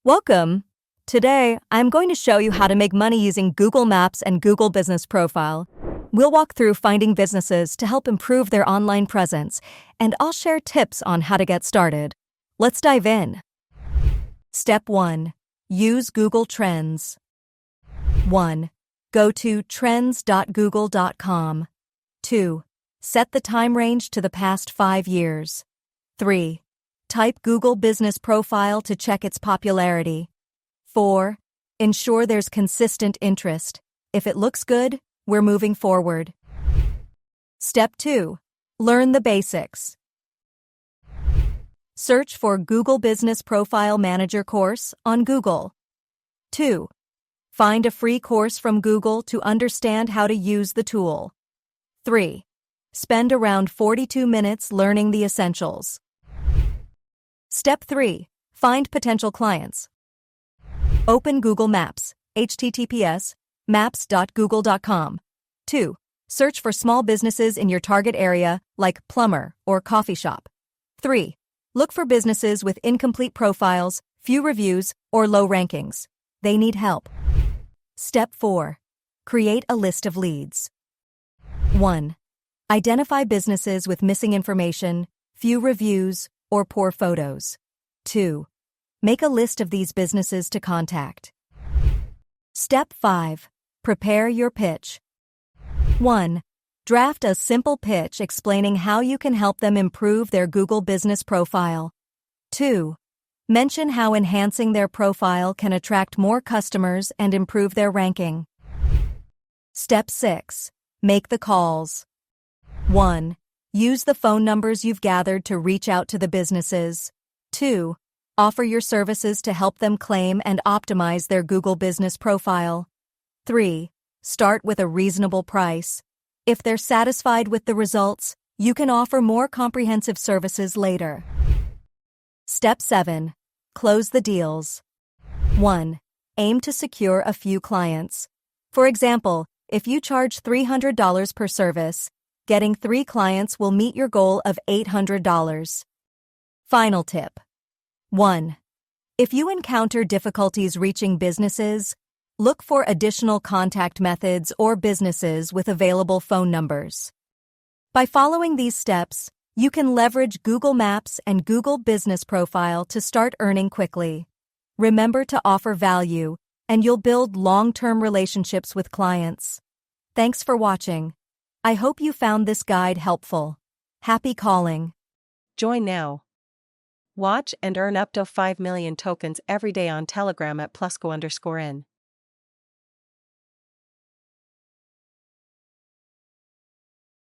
Welcome! Today, I'm going to show you how to make money using Google Maps and Google Business Profile. We'll walk through finding businesses to help improve their online presence, and I'll share tips on how to get started. Let's dive in. Step 1. Use Google Trends. 1. Go to trends.google.com. 2. Set the time range to the past 5 years. 3. Type Google Business Profile to check its popularity. 4. Ensure there's consistent interest. If it looks good, we're moving forward. Step 2. Learn the basics. Search for Google Business Profile Manager course on Google. 2. Find a free course from Google to understand how to use the tool. 3. Spend around 42 minutes learning the essentials. Step 3. Find potential clients. Open Google Maps, https maps.google.com. 2. Search for small businesses in your target area, like plumber or coffee shop. 3. Look for businesses with incomplete profiles, few reviews, or low rankings. They need help. Step 4. Create a list of leads. 1. Identify businesses with missing information, few reviews, or poor photos. 2. Make a list of these businesses to contact. Step 5. Prepare your pitch. 1. Draft a simple pitch explaining how you can help them improve their Google Business Profile. 2. Mention how enhancing their profile can attract more customers and improve their ranking. Step 6. Make the calls. 1. Use the phone numbers you've gathered to reach out to the businesses. 2. Offer your services to help them claim and optimize their Google Business Profile. 3. Start with a reasonable price. If they're satisfied with the results, you can offer more comprehensive services later. Step 7. Close the deals. 1. Aim to secure a few clients. For example, if you charge $300 per service, getting 3 clients will meet your goal of $800. Final tip. 1. If you encounter difficulties reaching businesses, look for additional contact methods or businesses with available phone numbers. By following these steps, you can leverage Google Maps and Google Business Profile to start earning quickly. Remember to offer value, and you'll build long-term relationships with clients. Thanks for watching. I hope you found this guide helpful. Happy calling. Join now. Watch and earn up to 5 million tokens every day on Telegram at +co_in.